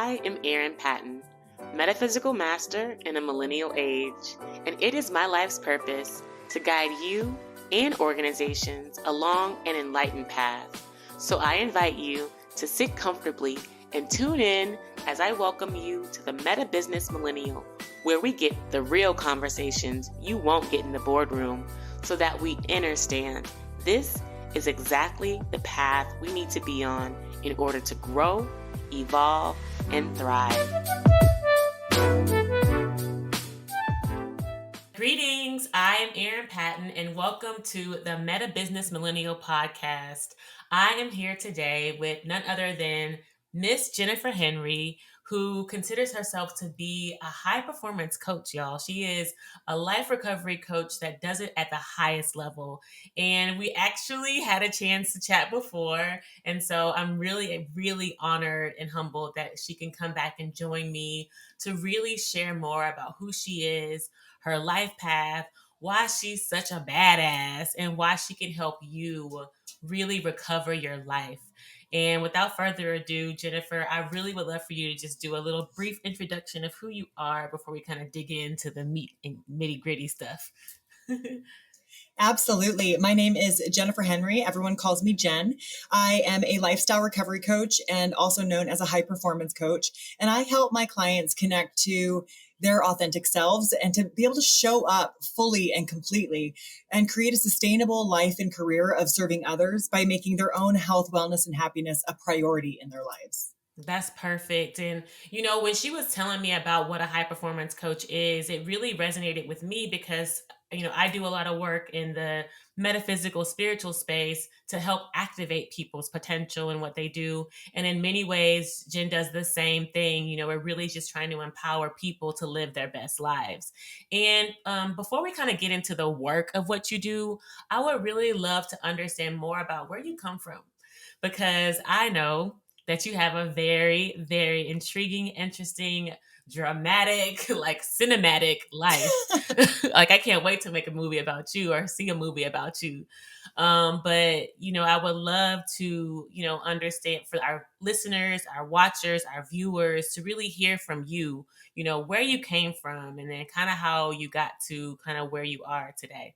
I am Erin Patten, metaphysical master in a millennial age, and it is my life's purpose to guide you and organizations along an enlightened path. So I invite you to sit comfortably and tune in as I welcome you to the MetaBusiness Millennial, where we get the real conversations you won't get in the boardroom so that we understand this is exactly the path we need to be on in order to grow, evolve, and thrive. Greetings, I am Erin Patten, and welcome to the MetaBusiness Millennial Podcast. I am here today with none other than Miss Jennifer Henry, who considers herself to be a high-performance coach, y'all. She is a life recovery coach that does it at the highest level. And we actually had a chance to chat before. And so I'm really, really honored and humbled that she can come back and join me to really share more about who she is, her life path, why she's such a badass, and why she can help you really recover your life. And without further ado, Jennifer, I really would love for you to just do a little brief introduction of who you are before we kind of dig into the meat and nitty gritty stuff. Absolutely. My name is Jennifer Henry. Everyone calls me Jen. I am a lifestyle recovery coach and also known as a high performance coach. And I help my clients connect to their authentic selves and to be able to show up fully and completely and create a sustainable life and career of serving others by making their own health, wellness, and happiness a priority in their lives. That's perfect. And, you know, when she was telling me about what a high performance coach is, it really resonated with me because, you know, I do a lot of work in the metaphysical, spiritual space to help activate people's potential and what they do. And in many ways, Jen does the same thing. You know, we're really just trying to empower people to live their best lives. And before we kind of get into the work of what you do, I would really love to understand more about where you come from, because I know that you have a very, very intriguing, interesting, dramatic, like cinematic life. Like I can't wait to make a movie about you or see a movie about you. But, you know, I would love to, you know, understand for our listeners, our watchers, our viewers to really hear from you, you know, where you came from and then kind of how you got to kind of where you are today.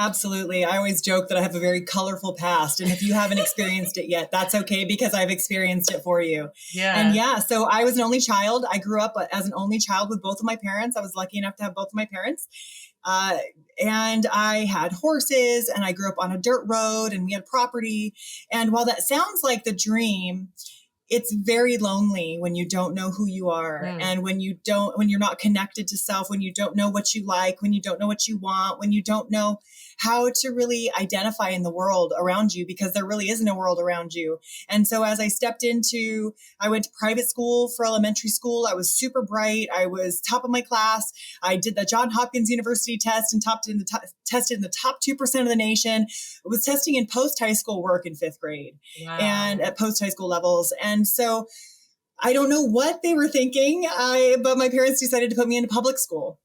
Absolutely. I always joke that I have a very colorful past. And if you haven't experienced it yet, that's okay because I've experienced it for you. Yeah. And yeah, so I was an only child. I grew up as an only child with both of my parents. I was lucky enough to have both of my parents. And I had horses and I grew up on a dirt road and we had property. And while that sounds like the dream, it's very lonely when you don't know who you are and when you're not connected to self, when you don't know what you like, when you don't know what you want, when you don't know how to really identify in the world around you, because there really isn't a world around you. And so as I went to private school for elementary school. I was super bright. I was top of my class. I did the Johns Hopkins University test and tested in the top 2% of the nation. I was testing in post-high school work in 5th grade. Wow. And at post-high school levels. And so I don't know what they were thinking, but my parents decided to put me into public school.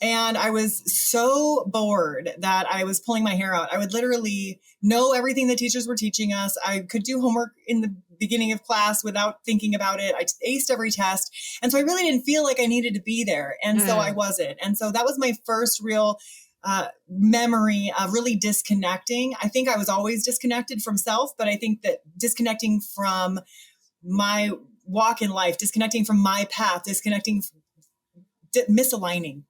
And I was so bored that I was pulling my hair out. I would literally know everything the teachers were teaching us. I could do homework in the beginning of class without thinking about it. I aced every test. And so I really didn't feel like I needed to be there. And so I wasn't. And so that was my first real memory of really disconnecting. I think I was always disconnected from self, but I think that disconnecting from my walk in life, disconnecting from my path, misaligning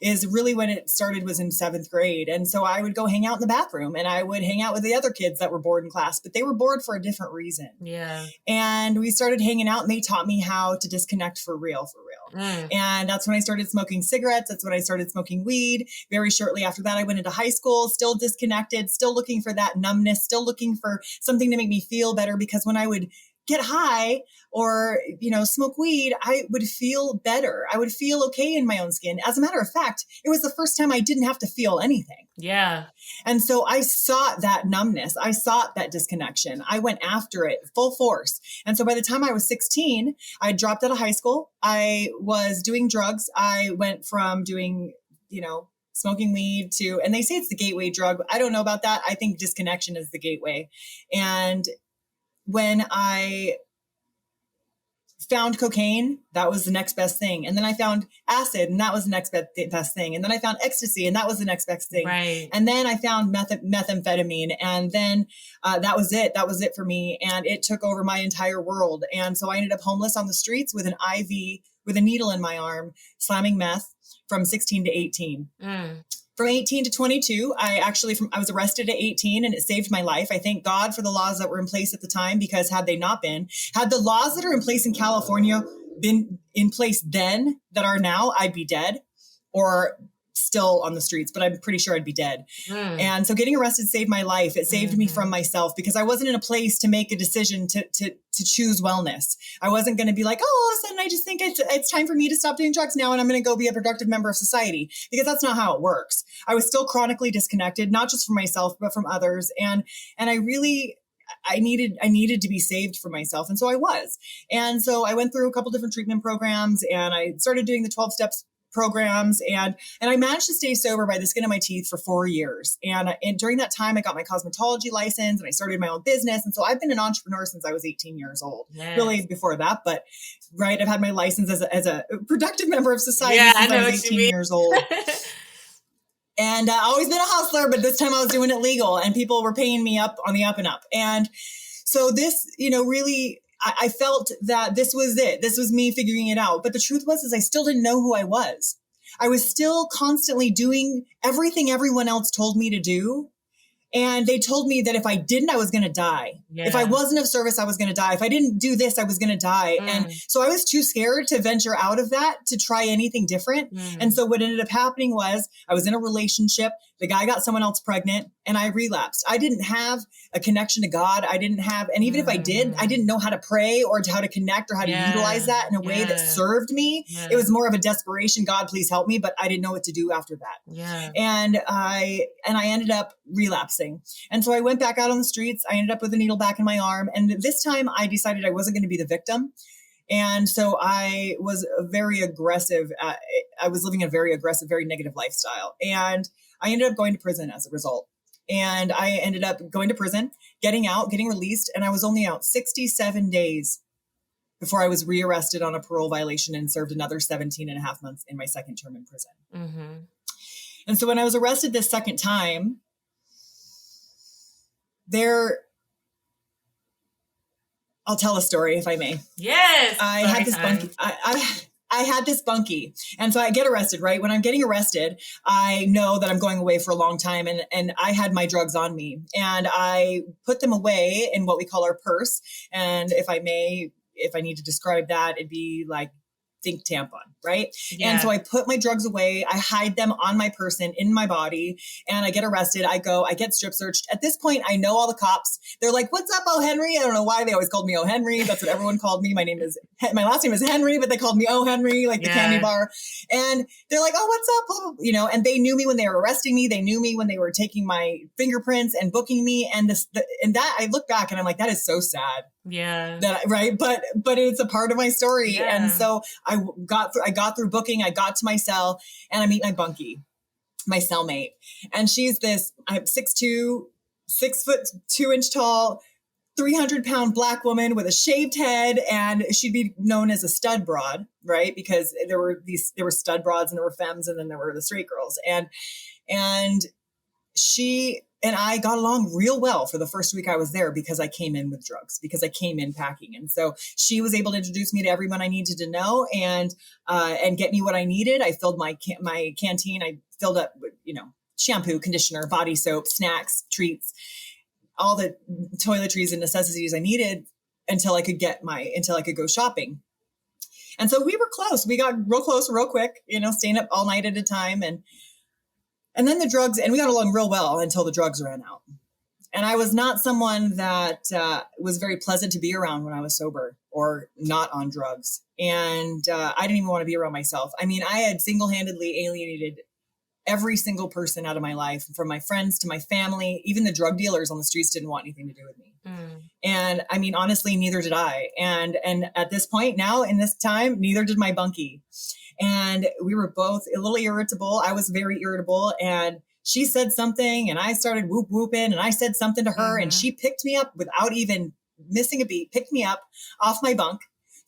is really when it started, was in 7th grade. And so I would go hang out in the bathroom and I would hang out with the other kids that were bored in class, but they were bored for a different reason. Yeah. And we started hanging out and they taught me how to disconnect for real. And that's when I started smoking cigarettes. That's when I started smoking weed. Very shortly after that, I went into high school, still disconnected, still looking for that numbness, still looking for something to make me feel better. Because when I would get high or, you know, smoke weed, I would feel better. I would feel okay in my own skin. As a matter of fact, it was the first time I didn't have to feel anything. Yeah. And so I sought that numbness. I sought that disconnection. I went after it full force. And so by the time I was 16, I dropped out of high school. I was doing drugs. I went from doing, you know, smoking weed to, and they say it's the gateway drug. I don't know about that. I think disconnection is the gateway. And when I found cocaine. That was the next best thing. And then I found acid, and that was the next best thing. And then I found ecstasy, and that was the next best thing. Right. And then I found methamphetamine. And then that was it. That was it for me. And it took over my entire world. And so I ended up homeless on the streets with an IV, with a needle in my arm, slamming meth from 16 to 18. From 18 to 22, I was arrested at 18, and it saved my life. I thank God for the laws that were in place at the time, because had they not been, had the laws that are in place in California been in place then that are now, I'd be dead or still on the streets, but I'm pretty sure I'd be dead. And so getting arrested saved my life. It saved me from myself, because I wasn't in a place to make a decision to choose wellness. I wasn't going to be like, oh, all of a sudden I just think it's time for me to stop doing drugs now, and I'm going to go be a productive member of society, because that's not how it works. I was still chronically disconnected, not just from myself, but from others. And I needed to be saved for myself. And so I was. And so I went through a couple different treatment programs, and I started doing the 12 steps programs. And I managed to stay sober by the skin of my teeth for 4 years. And during that time, I got my cosmetology license, and I started my own business. And so I've been an entrepreneur since I was 18 years old, really before that. But right, I've had my license as a productive member of society since I was 18 years old. And always been a hustler, but this time I was doing it legal, and people were paying me up on the up and up. And so this, really, I felt that this was it. This was me figuring it out. But the truth was I still didn't know who I was. I was still constantly doing everything everyone else told me to do. And they told me that if I didn't, I was going to die. Yeah. If I wasn't of service, I was going to die. If I didn't do this, I was going to die. And so I was too scared to venture out of that, to try anything different. And so what ended up happening was I was in a relationship. The guy got someone else pregnant, and I relapsed. I didn't have a connection to God. I didn't have, and even if I did, I didn't know how to pray or how to connect or how to utilize that in a way that served me. It was more of a desperation. God, please help me. But I didn't know what to do after that. And I ended up relapsing. And so I went back out on the streets. I ended up with a needle back in my arm. And this time I decided I wasn't going to be the victim. And so I was very aggressive. I was living a very aggressive, very negative lifestyle. And I ended up going to prison as a result. And I ended up going to prison, getting out, getting released. And I was only out 67 days before I was rearrested on a parole violation and served another 17 and a half months in my second term in prison. And so when I was arrested this second time, I'll tell a story if I may. Yes. I had this bunkie. I had this bunkie. And so I get arrested, right? When I'm getting arrested, I know that I'm going away for a long time, and I had my drugs on me, and I put them away in what we call our purse. And if I need to describe that, it'd be like, think tampon, right? Yeah. And so I put my drugs away. I hide them on my person, in my body, and I get arrested. I get strip searched. At this point, I know all the cops. They're like, "What's up, O. Henry?" I don't know why they always called me O. Henry. That's what everyone called me. My last name is Henry, but they called me O. Henry, like the candy bar. And they're like, "Oh, what's up?" And they knew me when they were arresting me. They knew me when they were taking my fingerprints and booking me. And that I look back and I'm like, that is so sad. Yeah. Right. But it's a part of my story. Yeah. And so I got through booking. I got to my cell, and I meet my bunkie, my cellmate. And she's I'm 6'2", 6'2" tall, 300-pound Black woman with a shaved head. And she'd be known as a stud broad, right? Because there were stud broads, and there were femmes, and then there were the straight girls. And she and I got along real well for the first week I was there, because I came in with drugs, because I came in packing. And so she was able to introduce me to everyone I needed to know, and get me what I needed. I filled my canteen. I filled up with, shampoo, conditioner, body soap, snacks, treats, all the toiletries and necessities I needed until I could go shopping. And so we were close. We got real close, real quick, staying up all night at a time. And then the drugs, and we got along real well until the drugs ran out. And I was not someone that was very pleasant to be around when I was sober or not on drugs. And I didn't even want to be around myself. I mean, I had single-handedly alienated every single person out of my life, from my friends to my family. Even the drug dealers on the streets didn't want anything to do with me. And I mean, honestly, neither did I. And at this point now, in this time, neither did my bunkie. And we were both a little irritable. I was very irritable, and she said something, and I started whooping, and I said something to her, and she picked me up without even missing a beat, picked me up off my bunk,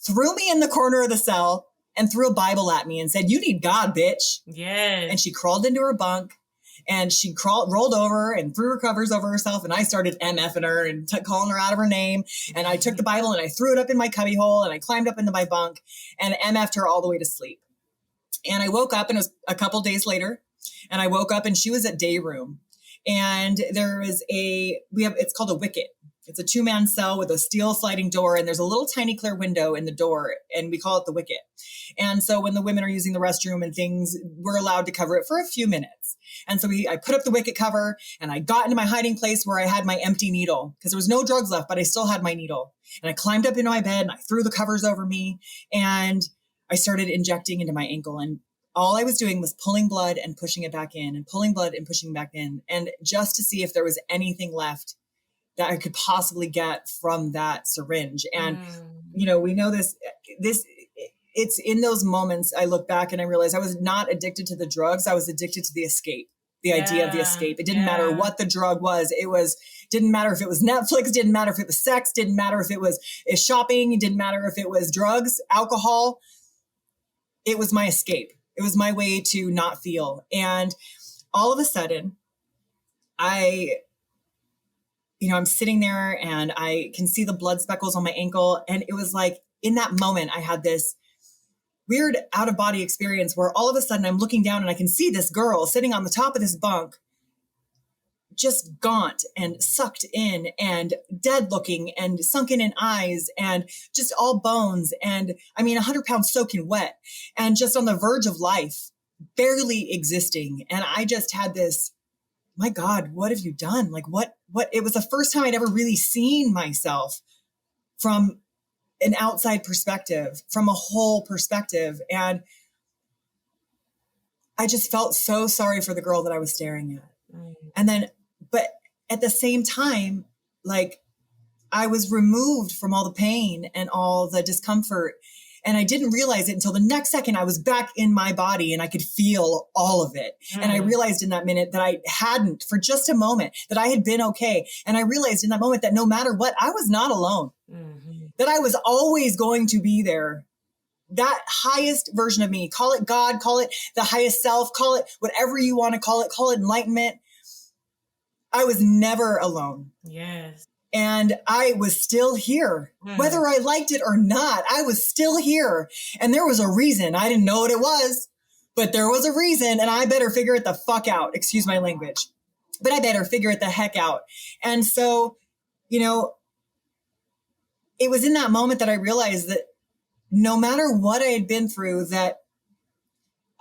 threw me in the corner of the cell and threw a Bible at me and said, "You need God, bitch." And Yes. she crawled into her bunk and she rolled over and threw her covers over herself. And I started MFing her and calling her out of her name. And I took the Bible and I threw it up in my cubby hole and I climbed up into my bunk and MF'd her all the way to sleep. And I woke up and it was a couple days later. And I woke up and she was at day room. And there is it's called a wicket. It's a 2-man cell with a steel sliding door, and there's a little tiny clear window in the door, and we call it the wicket. And so when the women are using the restroom and things, we're allowed to cover it for a few minutes. And so I put up the wicket cover, and I got into my hiding place where I had my empty needle, because there was no drugs left, but I still had my needle. And I climbed up into my bed, and I threw the covers over me, and I started injecting into my ankle. And all I was doing was pulling blood and pushing it back in, and pulling blood and pushing back in, and just to see if there was anything left that I could possibly get from that syringe. And, we know this, it's in those moments I look back and I realize I was not addicted to the drugs. I was addicted to the escape, the idea of the escape. It didn't matter what the drug was. Didn't matter if it was Netflix, didn't matter if it was sex, didn't matter if it was shopping, it didn't matter if it was drugs, alcohol. It was my escape. It was my way to not feel. And all of a sudden, I'm sitting there and I can see the blood speckles on my ankle. And it was like, in that moment, I had this weird out of body experience where all of a sudden I'm looking down and I can see this girl sitting on the top of this bunk, just gaunt and sucked in and dead looking and sunken in eyes and just all bones. And 100 pounds soaking wet and just on the verge of life, barely existing. And I just had this, my God, what have you done? Like what, it was the first time I'd ever really seen myself from an outside perspective, from a whole perspective. And I just felt so sorry for the girl that I was staring at. And then, but at the same time, like I was removed from all the pain and all the discomfort. And I didn't realize it until the next second I was back in my body and I could feel all of it. And I realized in that minute that I hadn't, for just a moment, that I had been okay. And I realized in that moment that no matter what, I was not alone, that I was always going to be there. That highest version of me, call it God, call it the highest self, call it whatever you want to call it enlightenment. I was never alone. Yes. And I was still here, whether I liked it or not. I was still here. And there was a reason. I didn't know what it was, but there was a reason. And I better figure it the fuck out. Excuse my language, but I better figure it the heck out. And so, it was in that moment that I realized that no matter what I had been through, that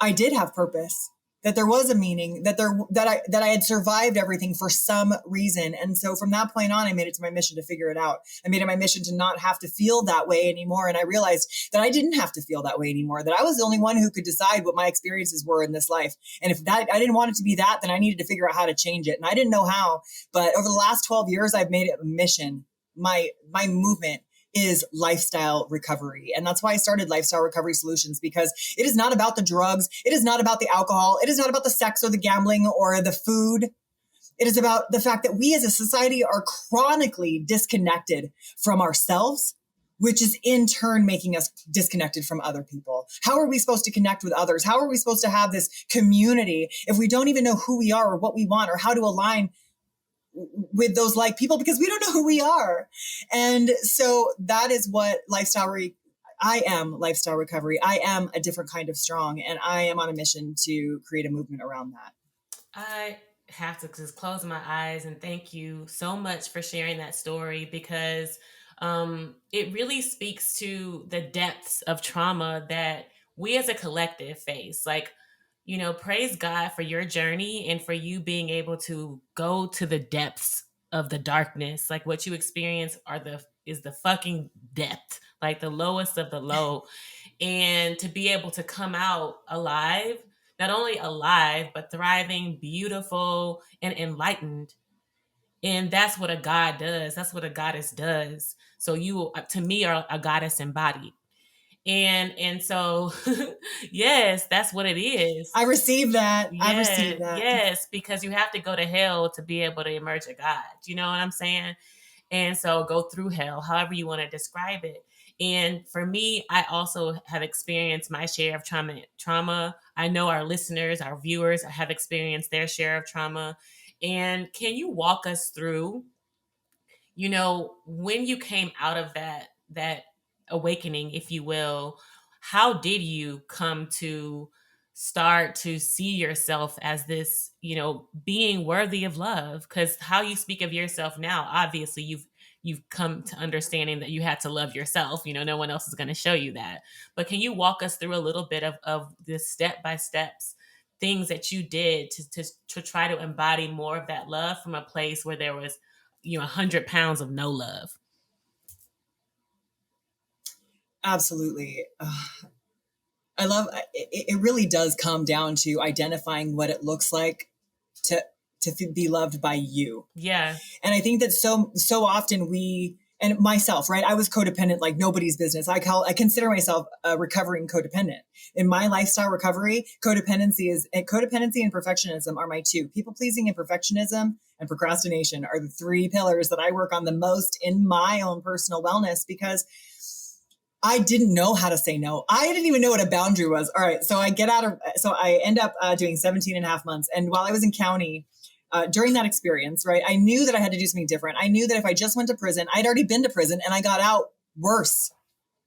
I did have purpose, that there was a meaning, that I had survived everything for some reason. And so from that point on, I made it to my mission to figure it out. I made it my mission to not have to feel that way anymore. And I realized that I didn't have to feel that way anymore, that I was the only one who could decide what my experiences were in this life. And if that, I didn't want it to be that, then I needed to figure out how to change it. And I didn't know how, but over the last 12 years, I've made it a mission. My movement is lifestyle recovery. And that's why I started Lifestyle Recovery Solutions, because it is not about the drugs. It is not about the alcohol. It is not about the sex or the gambling or the food. It is about the fact that we as a society are chronically disconnected from ourselves, which is in turn making us disconnected from other people. How are we supposed to connect with others? How are we supposed to have this community if we don't even know who we are or what we want or how to align with those like people, because we don't know who we are? And so that is what I am lifestyle recovery. I am a different kind of strong, and I am on a mission to create a movement around that. I have to just close my eyes and thank you so much for sharing that story, because it really speaks to the depths of trauma that we as a collective face. Like, praise God for your journey and for you being able to go to the depths of the darkness. Like what you experience is the fucking depth, like the lowest of the low. And to be able to come out alive, not only alive, but thriving, beautiful, and enlightened. And that's what a God does. That's what a goddess does. So you, to me, are a goddess embodied. And so, yes, that's what it is. I received that. Yes, I received that. yes, because you have to go to hell to be able to emerge a God. You know what I'm saying? And so go through hell, however you want to describe it. And for me, I also have experienced my share of trauma. I know our listeners, our viewers have experienced their share of trauma. And can you walk us through, when you came out of that awakening, if you will, how did you come to start to see yourself as this, being worthy of love? Because how you speak of yourself now, obviously you've come to understanding that you had to love yourself. No one else is going to show you that. But can you walk us through a little bit of the step by steps, things that you did to try to embody more of that love from a place where there was 100 pounds of no love? Absolutely. I love it. It really does come down to identifying what it looks like to be loved by you. Yeah. And I think that so often and myself, right? I was codependent like nobody's business. I consider myself a recovering codependent. In my lifestyle recovery, codependency and perfectionism are my two. People pleasing and perfectionism and procrastination are the three pillars that I work on the most in my own personal wellness, because I didn't know how to say no. I didn't even know what a boundary was. All right. So I end up doing 17 and a half months. And while I was in county, during that experience, right, I knew that I had to do something different. I knew that if I just went to prison, I'd already been to prison and I got out worse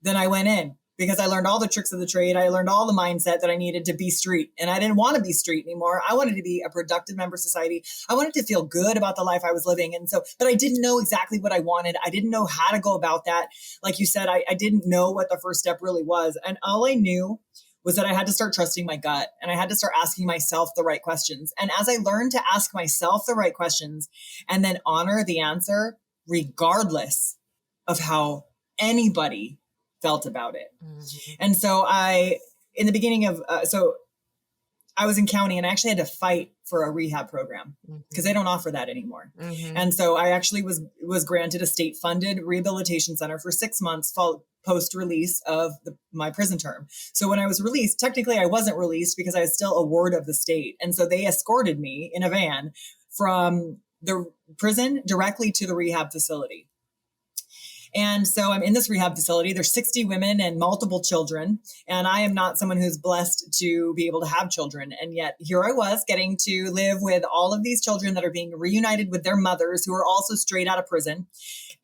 than I went in, because I learned all the tricks of the trade. I learned all the mindset that I needed to be street, and I didn't want to be street anymore. I wanted to be a productive member of society. I wanted to feel good about the life I was living. And so, but I didn't know exactly what I wanted. I didn't know how to go about that. Like you said, I didn't know what the first step really was. And all I knew was that I had to start trusting my gut, and I had to start asking myself the right questions. And as I learned to ask myself the right questions and then honor the answer, regardless of how anybody felt about it. Mm-hmm. And so in the beginning of, I was in county and I actually had to fight for a rehab program because they don't offer that anymore. Mm-hmm. And so I actually was granted a state funded rehabilitation center for 6 months post release of my prison term. So when I was released, technically I wasn't released because I was still a ward of the state. And so they escorted me in a van from the prison directly to the rehab facility. And so I'm in this rehab facility. There's 60 women and multiple children. And I am not someone who's blessed to be able to have children. And yet here I was getting to live with all of these children that are being reunited with their mothers who are also straight out of prison.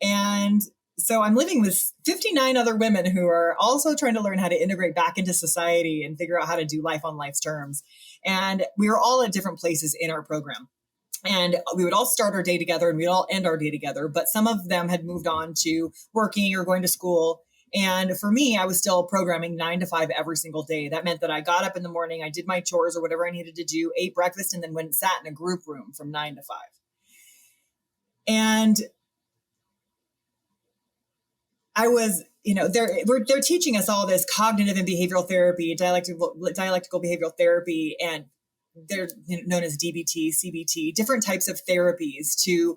And so I'm living with 59 other women who are also trying to learn how to integrate back into society and figure out how to do life on life's terms. And we were all at different places in our program. And we would all start our day together and we'd all end our day together. But some of them had moved on to working or going to school. And for me, I was still programming 9 to 5 every single day. That meant that I got up in the morning, I did my chores or whatever I needed to do, ate breakfast, and then went and sat in a group room from 9 to 5. And I was, they're teaching us all this cognitive and behavioral therapy, dialectical behavioral therapy, and they're known as DBT, CBT, different types of therapies to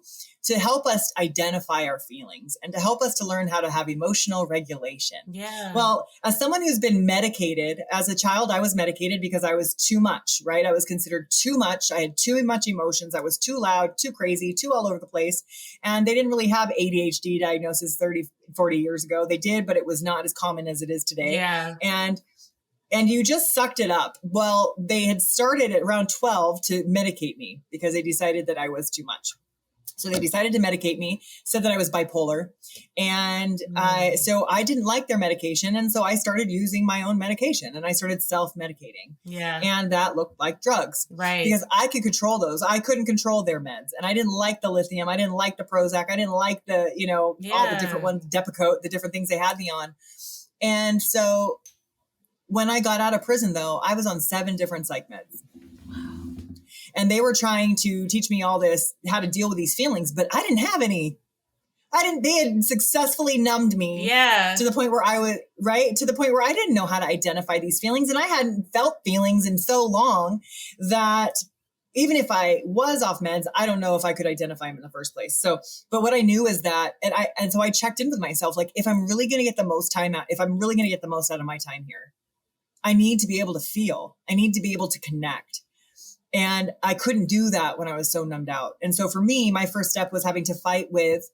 help us identify our feelings and to help us to learn how to have emotional regulation. Yeah. Well, as someone who's been medicated, as a child, I was medicated because I was too much, right? I was considered too much. I had too much emotions. I was too loud, too crazy, too all over the place. And they didn't really have ADHD diagnosis 30, 40 years ago. They did, but it was not as common as it is today. Yeah. And you just sucked it up. Well, they had started at around 12 to medicate me because they decided that I was too much. So they decided to medicate me, said that I was bipolar. And so I didn't like their medication. And so I started using my own medication and I started self-medicating. Yeah. And that looked like drugs. Right. Because I could control those. I couldn't control their meds. And I didn't like the lithium. I didn't like the Prozac. I didn't like the, all the different ones, Depakote, the different things they had me on. And so when I got out of prison, though, I was on 7 different psych meds. And they were trying to teach me all this, how to deal with these feelings, but I didn't have any. They had successfully numbed me to the point where I didn't know how to identify these feelings. And I hadn't felt feelings in so long that even if I was off meds, I don't know if I could identify them in the first place. So, but what I knew is that, and so I checked in with myself, like, if I'm really going to get the most time out, if I'm really going to get the most out of my time here, I need to be able to feel. I need to be able to connect. And I couldn't do that when I was so numbed out. And so for me, my first step was having to fight with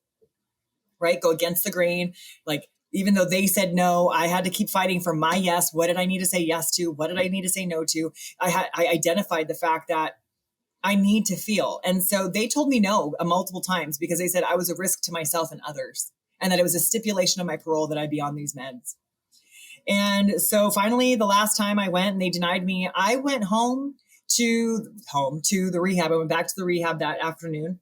right? Go against the grain. Like, even though they said no, I had to keep fighting for my yes. What did I need to say yes to? What did I need to say no to? I identified the fact that I need to feel. And so they told me no multiple times because they said I was a risk to myself and others, and that it was a stipulation of my parole that I'd be on these meds. And so finally, the last time I went and they denied me, I went to the rehab. I went back to the rehab that afternoon.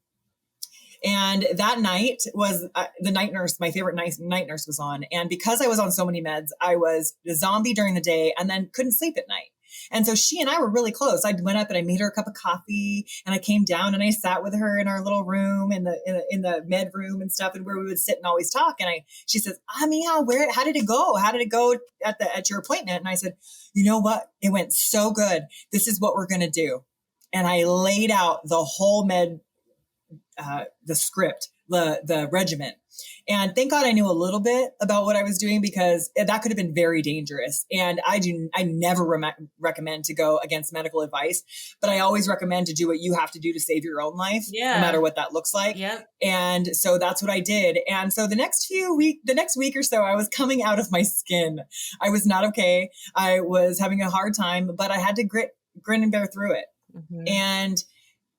And that night was the night nurse, my favorite night nurse was on. And because I was on so many meds, I was a zombie during the day and then couldn't sleep at night. And so she and I were really close. I went up and I made her a cup of coffee, and I came down and I sat with her in our little room in the med room and stuff, and where we would sit and always talk. And she says, Mia, how did it go? How did it go at your appointment? And I said, you know what? It went so good. This is what we're going to do. And I laid out the whole the script, the regimen. And thank God I knew a little bit about what I was doing, because that could have been very dangerous. And I never recommend to go against medical advice, but I always recommend to do what you have to do to save your own life, no matter what that looks like. Yep. And so that's what I did. And so the next week or so, I was coming out of my skin. I was not okay. I was having a hard time, but I had to grin and bear through it. Mm-hmm.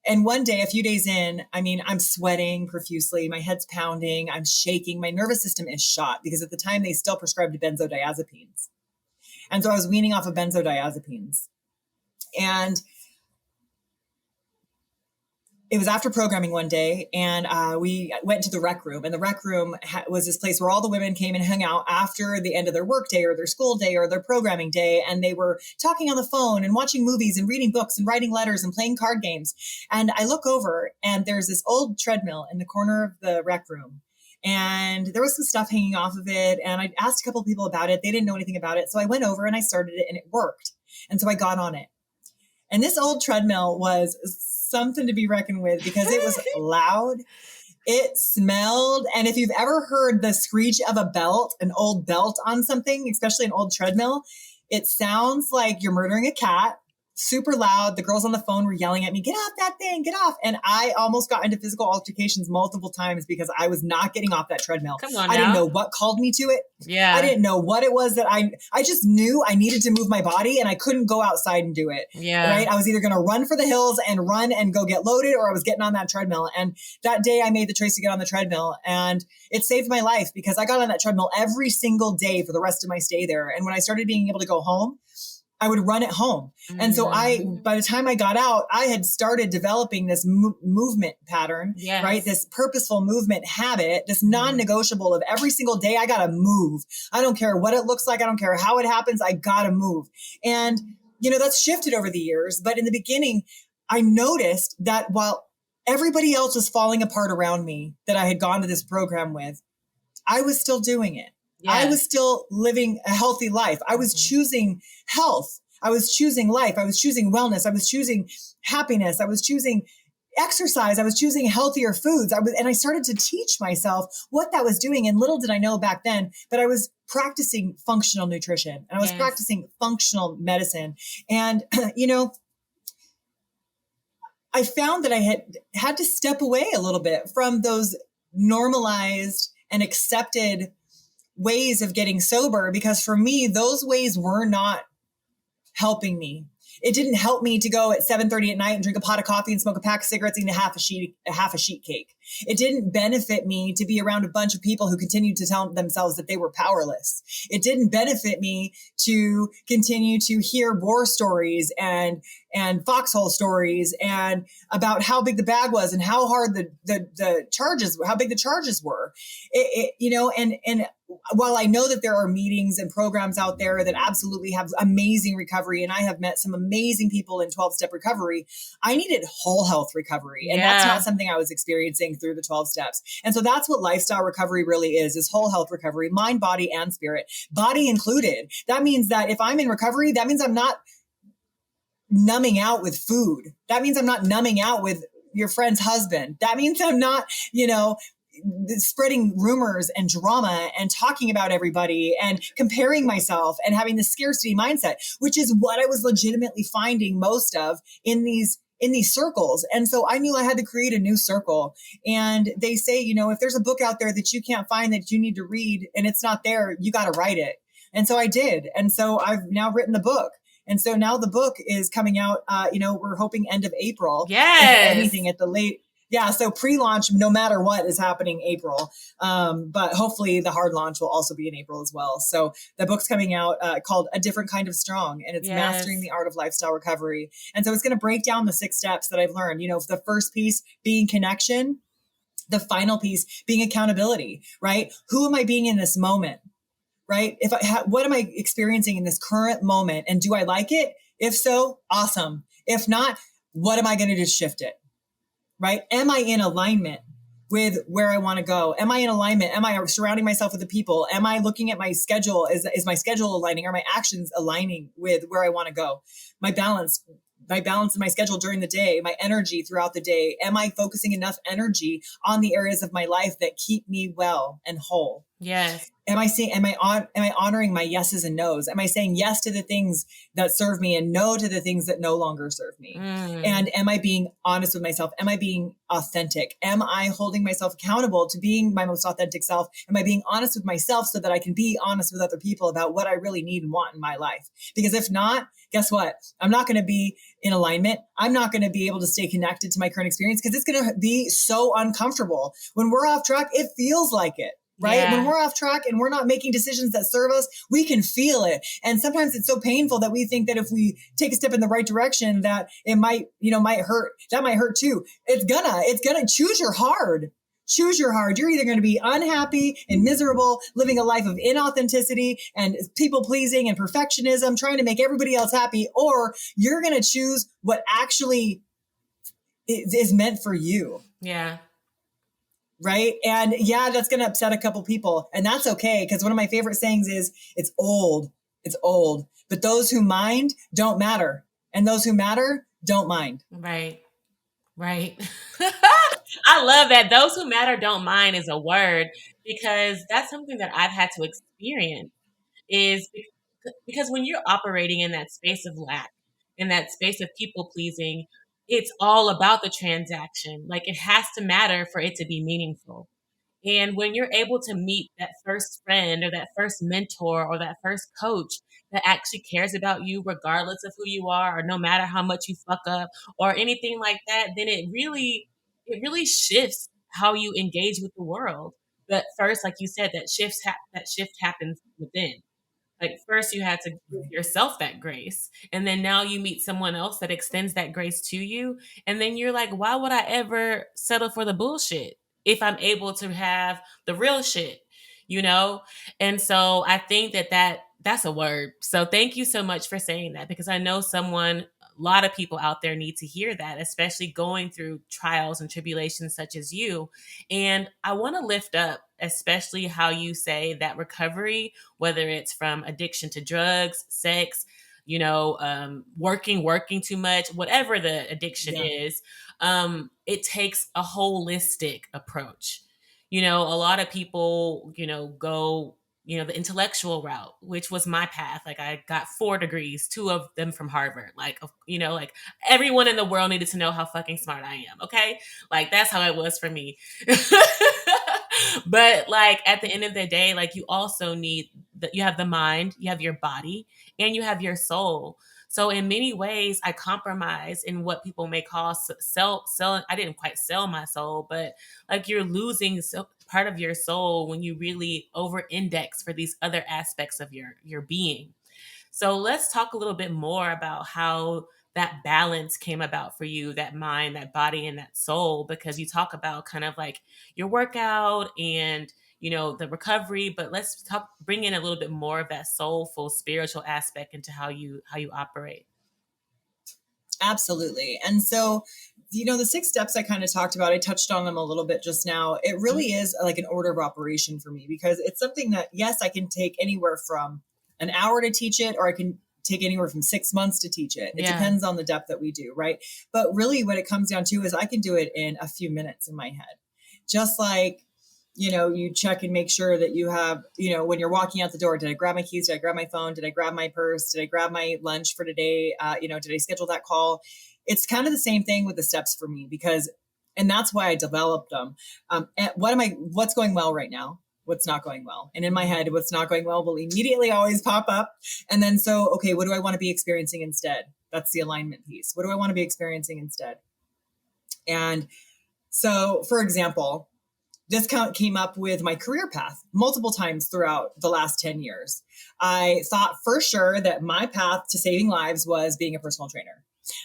And one day, a few days in, I'm sweating profusely. My head's pounding. I'm shaking. My nervous system is shot, because at the time they still prescribed benzodiazepines. And so I was weaning off of benzodiazepines. And it was after programming one day, and we went to the rec room. And the rec room was this place where all the women came and hung out after the end of their work day or their school day or their programming day. And they were talking on the phone and watching movies and reading books and writing letters and playing card games. And I look over, and there's this old treadmill in the corner of the rec room. And there was some stuff hanging off of it. And I asked a couple of people about it. They didn't know anything about it. So I went over and I started it, and it worked. And so I got on it. And this old treadmill was something to be reckoned with, because it was loud. It smelled. And if you've ever heard the screech of an old belt on something, especially an old treadmill, it sounds like you're murdering a cat. Super loud. The girls on the phone were yelling at me, get off that thing, get off. And I almost got into physical altercations multiple times because I was not getting off that treadmill. Come on now. I didn't know what called me to it. Yeah. I didn't know what it was that I just knew I needed to move my body, and I couldn't go outside and do it. Yeah. Right. I was either going to run for the hills and run and go get loaded, or I was getting on that treadmill. And that day I made the choice to get on the treadmill, and it saved my life, because I got on that treadmill every single day for the rest of my stay there. And when I started being able to go home, I would run at home. And so by the time I got out, I had started developing this movement pattern, right? This purposeful movement habit, this non-negotiable of every single day, I got to move. I don't care what it looks like. I don't care how it happens. I got to move. And, that's shifted over the years. But in the beginning, I noticed that while everybody else was falling apart around me that I had gone to this program with, I was still doing it. Yes. I was still living a healthy life. I was choosing health. I was choosing life. I was choosing wellness. I was choosing happiness. I was choosing exercise. I was choosing healthier foods. And I started to teach myself what that was doing. And little did I know back then, but I was practicing functional nutrition, and I was practicing functional medicine. And, I found that I had to step away a little bit from those normalized and accepted ways of getting sober, because for me, those ways were not helping me. It didn't help me to go at 7:30 at night and drink a pot of coffee and smoke a pack of cigarettes and eat a half a sheet cake. It didn't benefit me to be around a bunch of people who continued to tell themselves that they were powerless. It didn't benefit me to continue to hear war stories and foxhole stories and about how big the bag was and how hard the charges, how big the charges were. And while I know that there are meetings and programs out there that absolutely have amazing recovery, and I have met some amazing people in 12-step recovery, I needed whole health recovery. And that's not something I was experiencing through the 12 steps. And so that's what lifestyle recovery really is whole health recovery, mind, body, and spirit, body included. That means that if I'm in recovery, that means I'm not numbing out with food. That means I'm not numbing out with your friend's husband. That means I'm not, spreading rumors and drama and talking about everybody and comparing myself and having the scarcity mindset, which is what I was legitimately finding most of in these in these circles. And so I knew I had to create a new circle. And they say, if there's a book out there that you can't find that you need to read and it's not there, you got to write it. And so I did. And so I've now written the book. And so now the book is coming out, we're hoping end of April, if Yes. anything at the late. Yeah. So pre-launch, no matter what, is happening April. But hopefully the hard launch will also be in April as well. So the book's coming out called A Different Kind of Strong, and it's Mastering the Art of Lifestyle Recovery. And so it's going to break down the 6 steps that I've learned, the first piece being connection, the final piece being accountability, right? Who am I being in this moment? Right? What am I experiencing in this current moment? And do I like it? If so, awesome. If not, what am I going to do to shift it? Right? Am I in alignment with where I want to go? Am I in alignment? Am I surrounding myself with the people? Am I looking at my schedule? Is my schedule aligning? Are my actions aligning with where I want to go? My balance in my schedule during the day, my energy throughout the day. Am I focusing enough energy on the areas of my life that keep me well and whole? Yes. Am I honoring my yeses and nos? Am I saying yes to the things that serve me and no to the things that no longer serve me? And am I being honest with myself? Am I being authentic? Am I holding myself accountable to being my most authentic self? Am I being honest with myself so that I can be honest with other people about what I really need and want in my life? Because if not, guess what? I'm not going to be in alignment. I'm not going to be able to stay connected to my current experience because it's going to be so uncomfortable. When we're off track, it feels like it. Right? Yeah. When we're off track and we're not making decisions that serve us, we can feel it. And sometimes it's so painful that we think that if we take a step in the right direction, that it might hurt. That might hurt too. It's gonna choose your hard. Choose your hard. You're either going to be unhappy and miserable, living a life of inauthenticity and people pleasing and perfectionism, trying to make everybody else happy, or you're going to choose what actually is meant for you. Yeah. Right. And yeah, that's going to upset a couple people. And that's okay. Because one of my favorite sayings is it's old. But those who mind don't matter. And those who matter don't mind. Right. I love that. Those who matter don't mind is a word, because that's something that I've had to experience, is because when you're operating in that space of lack, in that space of people pleasing, it's all about the transaction. Like, it has to matter for it to be meaningful. And when you're able to meet that first friend or that first mentor or that first coach that actually cares about you, regardless of who you are, or no matter how much you fuck up or anything like that, then it really shifts how you engage with the world. But first, like you said, that shift happens within. Like, first you had to give yourself that grace, and then now you meet someone else that extends that grace to you, and then you're like, why would I ever settle for the bullshit if I'm able to have the real shit, you know? And so I think that's a word. So thank you so much for saying that, because I know a lot of people out there need to hear that, especially going through trials and tribulations such as you. And I want to lift up, especially how you say that recovery, whether it's from addiction to drugs, sex, working too much, whatever the addiction is, it takes a holistic approach. A lot of people, go the intellectual route, which was my path. Like, I got 4 degrees, 2 of them from Harvard. Like, like everyone in the world needed to know how fucking smart I am. Okay. Like, that's how it was for me. But like, at the end of the day, like, you also need you have the mind, you have your body, and you have your soul. So in many ways, I compromise in what people may call sell. I didn't quite sell my soul, but like, you're losing part of your soul when you really over index for these other aspects of your being. So let's talk a little bit more about how that balance came about for you, that mind, that body, and that soul, because you talk about kind of like your workout and the recovery, but let's bring in a little bit more of that soulful spiritual aspect into how you operate. Absolutely. And so, the 6 steps I kind of talked about, I touched on them a little bit just now. It really is like an order of operation for me, because it's something that, yes, I can take anywhere from an hour to teach it, or I can take anywhere from 6 months to teach it. It depends on the depth that we do, right? But really what it comes down to is I can do it in a few minutes in my head. Just like, you check and make sure that you have, when you're walking out the door, did I grab my keys? Did I grab my phone? Did I grab my purse? Did I grab my lunch for today? Did I schedule that call? it's kind of the same thing with the steps for me and that's why I developed them. What's going well right now? What's not going well? And in my head, what's not going well will immediately always pop up. And then okay, what do I want to be experiencing instead? That's the alignment piece. What do I want to be experiencing instead? And so, for example, this came up with my career path multiple times throughout the last 10 years. I thought for sure that my path to saving lives was being a personal trainer.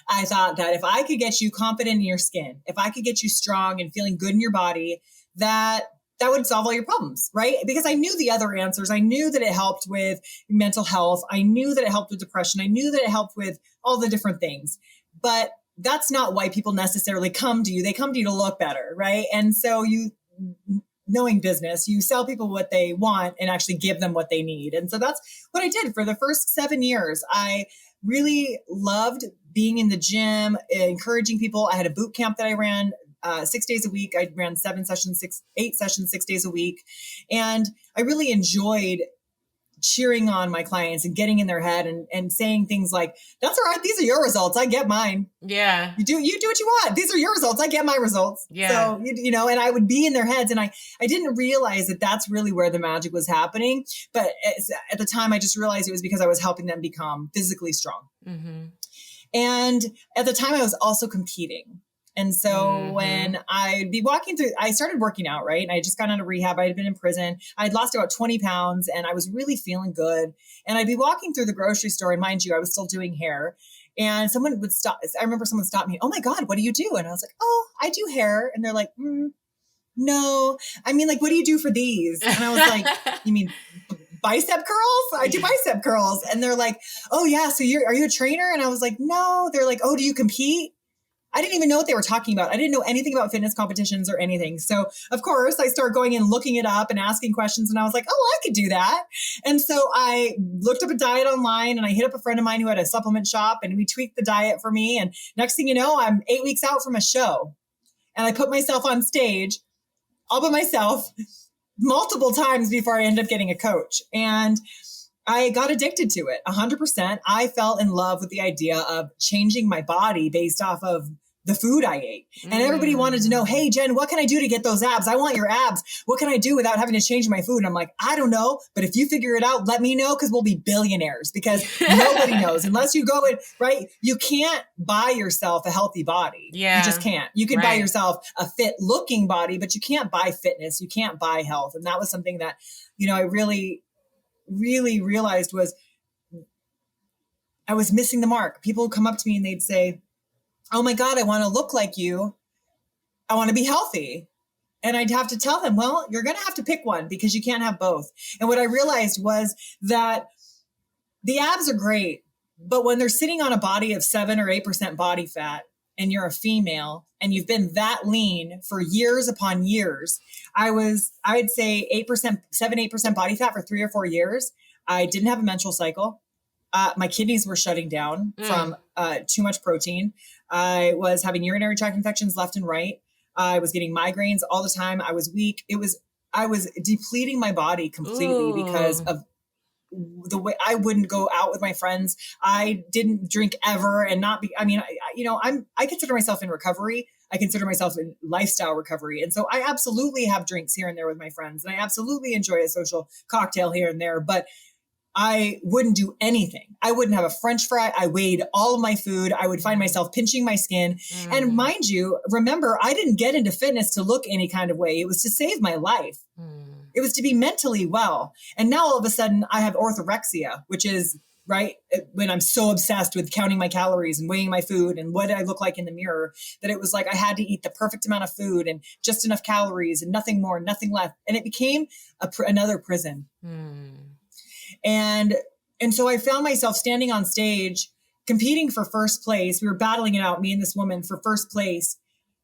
I thought that if I could get you confident in your skin, if I could get you strong and feeling good in your body, that would solve all your problems, right? Because I knew the other answers. I knew that it helped with mental health. I knew that it helped with depression. I knew that it helped with all the different things. But that's not why people necessarily come to you. They come to you to look better, right? And so knowing business, you sell people what they want and actually give them what they need. And so that's what I did for the first 7 years. I really loved being in the gym, encouraging people. I had a boot camp that I ran 6 days a week. I ran 8 sessions, 6 days a week. And I really enjoyed cheering on my clients and getting in their head and saying things like, that's all right. These are your results. I get mine. Yeah. You do what you want. These are your results. I get my results. Yeah. So, and I would be in their heads, and I didn't realize that that's really where the magic was happening. But at the time, I just realized it was because I was helping them become physically strong. Mm-hmm. And at the time I was also competing. And so when I'd be walking through, I started working out, right? And I had just gotten out of rehab. I had been in prison. I'd lost about 20 pounds and I was really feeling good. And I'd be walking through the grocery store, and mind you, I was still doing hair. And someone would stop. I remember someone stopped me. Oh my God, what do you do? And I was like, oh, I do hair. And they're like, no, I mean, like, what do you do for these? And I was like, you mean bicep curls? I do bicep curls. And they're like, oh yeah. So are you a trainer? And I was like, no. They're like, oh, do you compete? I didn't even know what they were talking about. I didn't know anything about fitness competitions or anything. So of course I started going and looking it up and asking questions. And I was like, oh, I could do that. And so I looked up a diet online and I hit up a friend of mine who had a supplement shop, and we tweaked the diet for me. And next thing you know, I'm 8 weeks out from a show, and I put myself on stage all by myself multiple times before I ended up getting a coach. And I got addicted to it 100%. I fell in love with the idea of changing my body based off of the food I ate. And everybody wanted to know, hey, Jen, what can I do to get those abs? I want your abs. What can I do without having to change my food? And I'm like, I don't know. But if you figure it out, let me know, because we'll be billionaires, because nobody knows unless you go in, right? You can't buy yourself a healthy body. Yeah. You just can't. You can buy yourself a fit looking body, but you can't buy fitness. You can't buy health. And that was something that, I really realized was I was missing the mark. People would come up to me and they'd say, oh my God, I want to look like you. I want to be healthy. And I'd have to tell them, well, you're going to have to pick one, because you can't have both. And what I realized was that the abs are great, but when they're sitting on a body of 7 or 8% body fat, and you're a female and you've been that lean for years upon years, I'd say 7-8% body fat for 3 or 4 years. I didn't have a menstrual cycle. My kidneys were shutting down from too much protein. I was having urinary tract infections left and right. I was getting migraines all the time. I was weak. I was depleting my body completely because of the way I wouldn't go out with my friends. I didn't drink ever, and I consider myself in recovery. I consider myself in lifestyle recovery. And so I absolutely have drinks here and there with my friends, and I absolutely enjoy a social cocktail here and there, but I wouldn't do anything. I wouldn't have a French fry. I weighed all of my food. I would find myself pinching my skin. And mind you, remember, I didn't get into fitness to look any kind of way. It was to save my life. It was to be mentally well. And now all of a sudden I have orthorexia, which is when I'm so obsessed with counting my calories and weighing my food and what I look like in the mirror, that it was like I had to eat the perfect amount of food and just enough calories and nothing more, nothing less. And it became another prison. And so I found myself standing on stage, competing for first place. We were battling it out, me and this woman, for first place.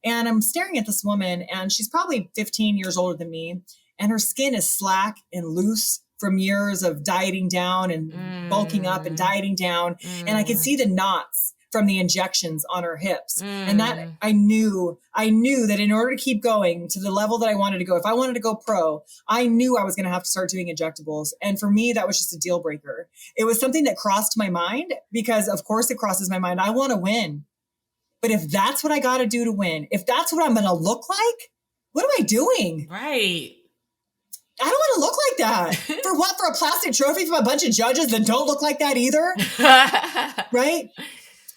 And I'm staring at this woman, and she's probably 15 years older than me. And her skin is slack and loose from years of dieting down and bulking up and dieting down. And I could see the knots from the injections on her hips. And that I knew that in order to keep going to the level that I wanted to go, if I wanted to go pro, I knew I was going to have to start doing injectables. And for me, that was just a deal breaker. It was something that crossed my mind, because of course it crosses my mind. I want to win. But if that's what I got to do to win, if that's what I'm going to look like, what am I doing? Right. I don't want to look like that. For what? For a plastic trophy from a bunch of judges that don't look like that either? Right?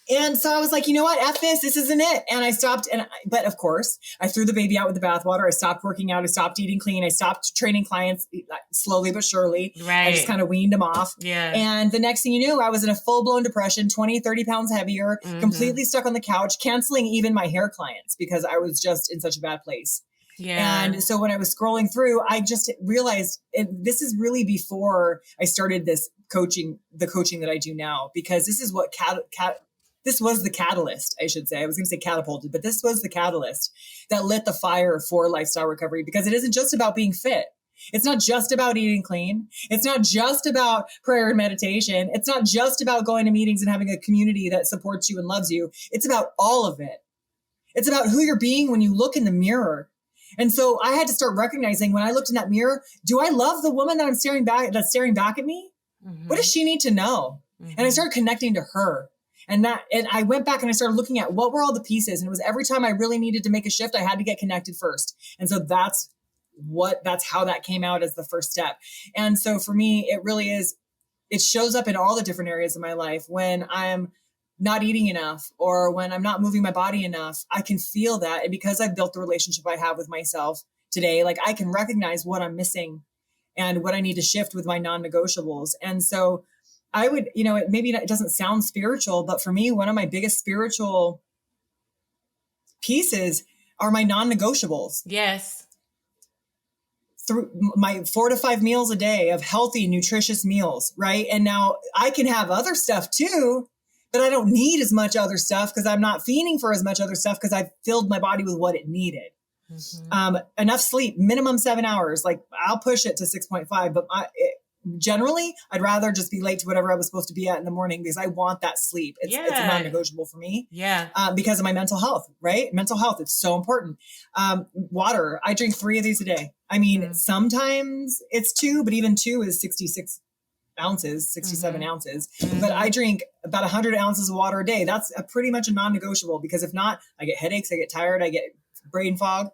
And so I was like, you know what? F this isn't it. And I stopped. But of course, I threw the baby out with the bathwater. I stopped working out. I stopped eating clean. I stopped training clients slowly but surely. Right. I just kind of weaned them off. Yeah. And the next thing you knew, I was in a full-blown depression, 20, 30 pounds heavier, completely stuck on the couch, canceling even my hair clients because I was just in such a bad place. Yeah. And so when I was scrolling through, I just realized this is really before I started this coaching, the coaching that I do now, because this is what this was the catalyst, I should say. I was going to say catapulted, but this was the catalyst that lit the fire for lifestyle recovery, because it isn't just about being fit. It's not just about eating clean. It's not just about prayer and meditation. It's not just about going to meetings and having a community that supports you and loves you. It's about all of it. It's about who you're being when you look in the mirror. And so I had to start recognizing, when I looked in that mirror, do I love the woman that's staring back at me? What does she need to know? And I started connecting to her. And I went back and I started looking at what were all the pieces. And it was every time I really needed to make a shift, I had to get connected first. And so that's how that came out as the first step. And so for me, it really is, it shows up in all the different areas of my life. When I'm not eating enough or when I'm not moving my body enough, I can feel that. And because I've built the relationship I have with myself today, like I can recognize what I'm missing and what I need to shift with my non-negotiables. And so I would, it doesn't sound spiritual, but for me, one of my biggest spiritual pieces are my non-negotiables. Yes. Through my 4 to 5 meals a day of healthy, nutritious meals, right? And now I can have other stuff too, but I don't need as much other stuff because I'm not fiending for as much other stuff because I've filled my body with what it needed. Enough sleep, minimum 7 hours. Like I'll push it to 6.5, but generally I'd rather just be late to whatever I was supposed to be at in the morning because I want that sleep. It's a non-negotiable for me. Yeah. Because of my mental health, right? Mental health, it's so important. Water, I drink 3 of these a day. I mean, sometimes it's 2, but even 2 is 66 ounces, 67 ounces. But I drink about 100 ounces of water a day. That's pretty much a non-negotiable, because if not, I get headaches, I get tired, I get brain fog.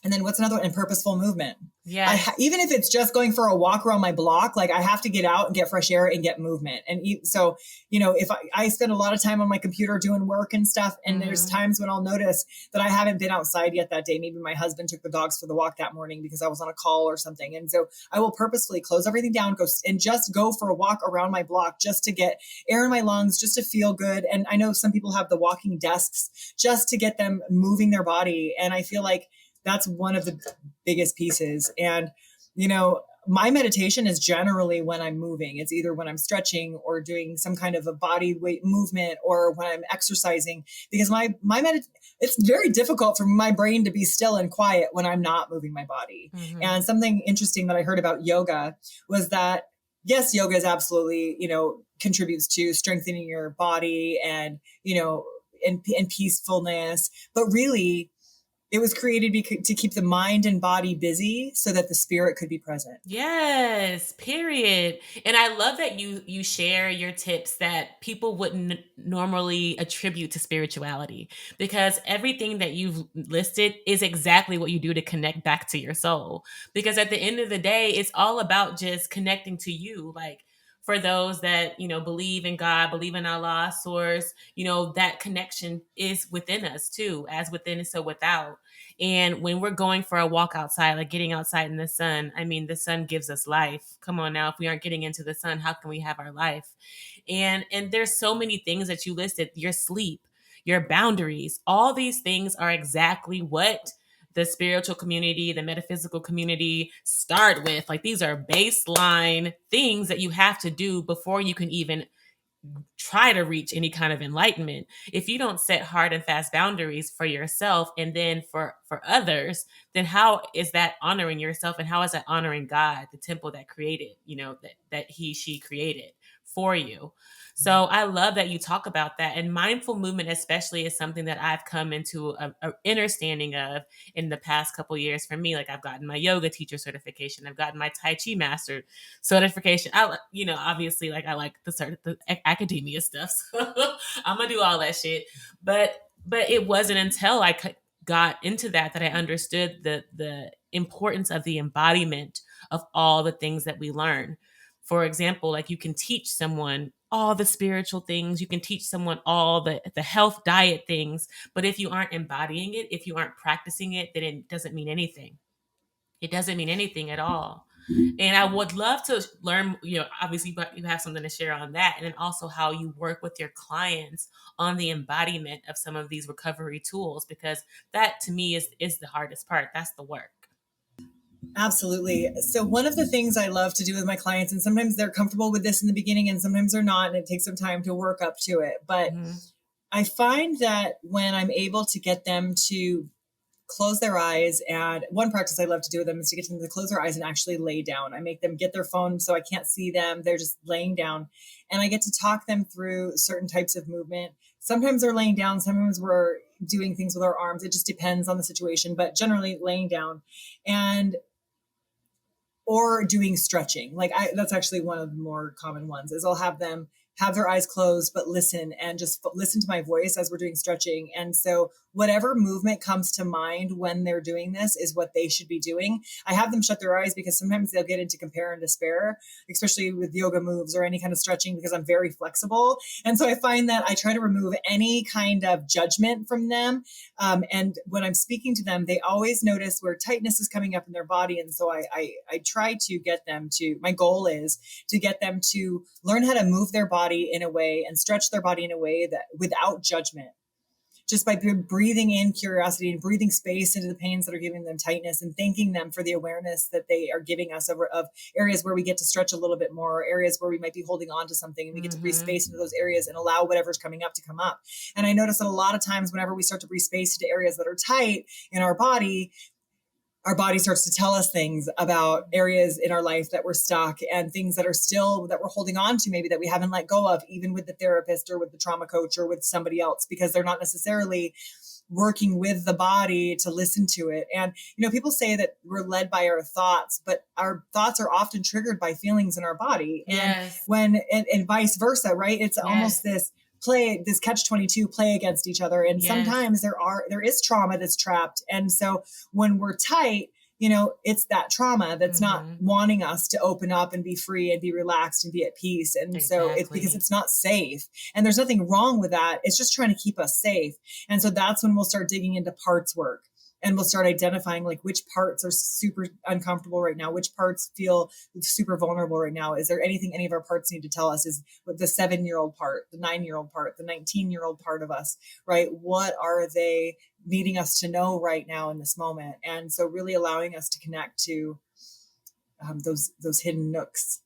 And then what's another one? And purposeful movement. Yeah. Even if it's just going for a walk around my block, like I have to get out and get fresh air and get movement. And so, if I spend a lot of time on my computer doing work and stuff, and there's times when I'll notice that I haven't been outside yet that day. Maybe my husband took the dogs for the walk that morning because I was on a call or something. And so I will purposefully close everything down, just go for a walk around my block just to get air in my lungs, just to feel good. And I know some people have the walking desks just to get them moving their body. And I feel like that's one of the biggest pieces. And, my meditation is generally when I'm moving. It's either when I'm stretching or doing some kind of a body weight movement or when I'm exercising, because it's very difficult for my brain to be still and quiet when I'm not moving my body. And something interesting that I heard about yoga was that, yes, yoga is absolutely, contributes to strengthening your body and, and peacefulness, but really, it was created to keep the mind and body busy so that the spirit could be present. Yes, period. And I love that you share your tips that people wouldn't normally attribute to spirituality, because everything that you've listed is exactly what you do to connect back to your soul. Because at the end of the day, it's all about just connecting to you. Like, for those that, believe in God, believe in Allah, source, that connection is within us too. As within is so without. And when we're going for a walk outside, like getting outside in the sun, I mean, the sun gives us life. Come on now, if we aren't getting into the sun, how can we have our life? And there's so many things that you listed: your sleep, your boundaries, all these things are exactly what the spiritual community, the metaphysical community start with. Like, these are baseline things that you have to do before you can even try to reach any kind of enlightenment. If you don't set hard and fast boundaries for yourself and then for others, then how is that honoring yourself, and how is that honoring God, the temple that created, that he, she created for you. So I love that you talk about that. And mindful movement, especially, is something that I've come into a understanding of in the past couple years. For me, like, I've gotten my yoga teacher certification, I've gotten my Tai Chi master certification. Obviously, like, I like the academia stuff, so I'm gonna do all that shit. But it wasn't until got into that I understood the importance of the embodiment of all the things that we learn. For example, like, you can teach someone all the spiritual things, you can teach someone all the health diet things, but if you aren't embodying it, if you aren't practicing it, then it doesn't mean anything. It doesn't mean anything at all. And I would love to learn, obviously, but you have something to share on that. And then also how you work with your clients on the embodiment of some of these recovery tools, because that to me is the hardest part. That's the work. Absolutely. So one of the things I love to do with my clients, and sometimes they're comfortable with this in the beginning and sometimes they're not, and it takes some time to work up to it. But Mm-hmm. I find that when I'm able to get them to close their eyes, and one practice I love to do with them is to get them to close their eyes and actually lay down. I make them get their phone so I can't see them. They're just laying down. And I get to talk them through certain types of movement. Sometimes they're laying down, sometimes we're doing things with our arms. It just depends on the situation, but generally laying down. And or doing stretching. That's actually one of the more common ones is I'll have them have their eyes closed, but listen and just listen to my voice as we're doing stretching. And so whatever movement comes to mind when they're doing this is what they should be doing. I have them shut their eyes because sometimes they'll get into compare and despair, especially with yoga moves or any kind of stretching, because I'm very flexible. And so I find that I try to remove any kind of judgment from them. And when I'm speaking to them, they always notice where tightness is coming up in their body. And so I try to get them to, my goal is to get them to learn how to move their body in a way and stretch their body in a way that without judgment, just by breathing in curiosity and breathing space into the pains that are giving them tightness, and thanking them for the awareness that they are giving us of areas where we get to stretch a little bit more, areas where we might be holding on to something, and we get to breathe Mm-hmm. space into those areas and allow whatever's coming up to come up. And I notice that a lot of times whenever we start to breathe space into areas that are tight in our body starts to tell us things about areas in our life that we're stuck and things that are still that we're holding on to, maybe that we haven't let go of, even with the therapist or with the trauma coach or with somebody else, because they're not necessarily working with the body to listen to it. And, people say that we're led by our thoughts, but our thoughts are often triggered by feelings in our body. And Yes. and vice versa, right? It's almost Yes. this catch 22 play against each other. And Yes. sometimes there is trauma that's trapped. And so when we're tight, it's that trauma that's not Mm-hmm. wanting us to open up and be free and be relaxed and be at peace. And so it's because Exactly. it's not safe. And there's nothing wrong with that. It's just trying to keep us safe. And so that's when we'll start digging into parts work. And we'll start identifying like which parts are super uncomfortable right now, which parts feel super vulnerable right now. Is there anything any of our parts need to tell us? Is the 7-year-old part, the 9-year-old part, the 19-year-old part of us, right? What are they needing us to know right now in this moment? And so really allowing us to connect to those hidden nooks,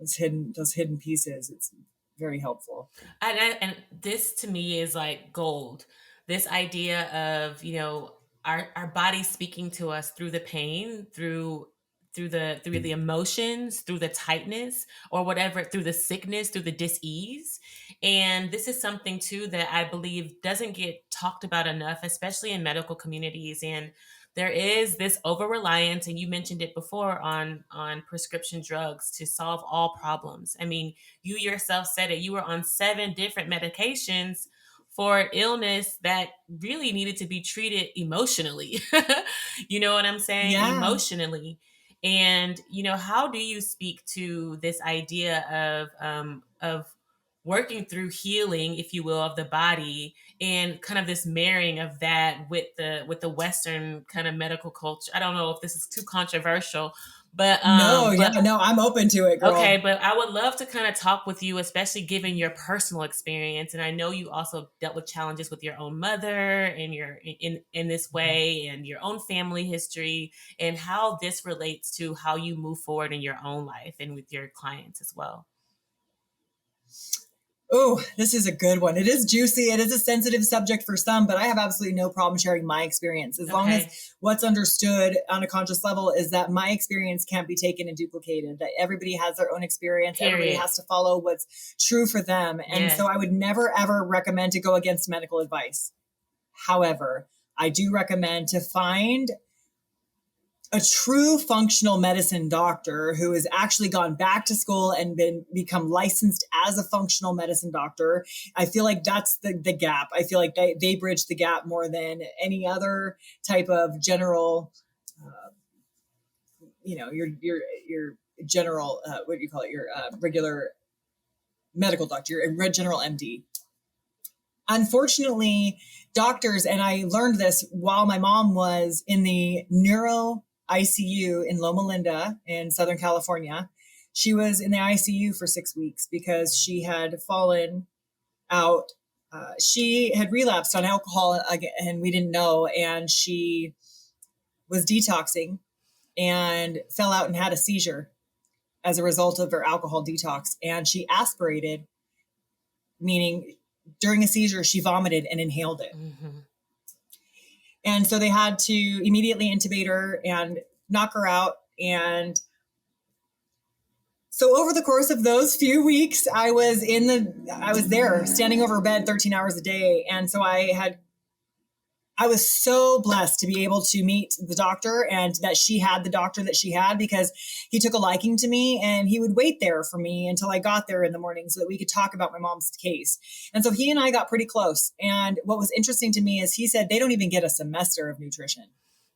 those hidden pieces. It's very helpful. And this to me is like gold. This idea of, our body speaking to us through the pain, through the emotions, through the tightness, or whatever, through the sickness, through the dis-ease. And this is something too that I believe doesn't get talked about enough, especially in medical communities. And there is this over reliance, and you mentioned it before, on prescription drugs to solve all problems. I mean, you yourself said it. You were on 7 different medications for illness that really needed to be treated emotionally. You know what I'm saying? Yeah. Emotionally. And, how do you speak to this idea of working through healing, if you will, of the body, and kind of this marrying of that with the Western kind of medical culture? I don't know if this is too controversial, but No, yeah, but no, I'm open to it, okay, girl. but I would love to kind of talk with you, especially given your personal experience. And I know you also dealt with challenges with your own mother and your in this way, and your own family history, and how this relates to how you move forward in your own life and with your clients as well. Oh, this is a good one. It is juicy. It is a sensitive subject for some, but I have absolutely no problem sharing my experience as long as Okay. what's understood on a conscious level is that my experience can't be taken and duplicated, that everybody has their own experience. Everybody Period. has to follow what's true for them. And Yeah. so I would never, ever recommend to go against medical advice. However, I do recommend to find a true functional medicine doctor who has actually gone back to school and become licensed as a functional medicine doctor. I feel like that's the gap. I feel like they bridge the gap more than any other type of general, your general, what do you call it? Your regular medical doctor, your general MD. Unfortunately, doctors, and I learned this while my mom was in the neuro ICU in Loma Linda in Southern California. She was in the ICU for 6 weeks because she had fallen out. She had relapsed on alcohol again, and we didn't know. And she was detoxing and fell out and had a seizure as a result of her alcohol detox. And she aspirated, meaning during a seizure, she vomited and inhaled it. Mm-hmm. And so they had to immediately intubate her and knock her out. And so over the course of those few weeks, I was there standing over her bed 13 hours a day. And so I was so blessed to be able to meet the doctor and that she had the doctor that she had, because he took a liking to me and he would wait there for me until I got there in the morning so that we could talk about my mom's case. And so he and I got pretty close. And what was interesting to me is he said they don't even get a semester of nutrition.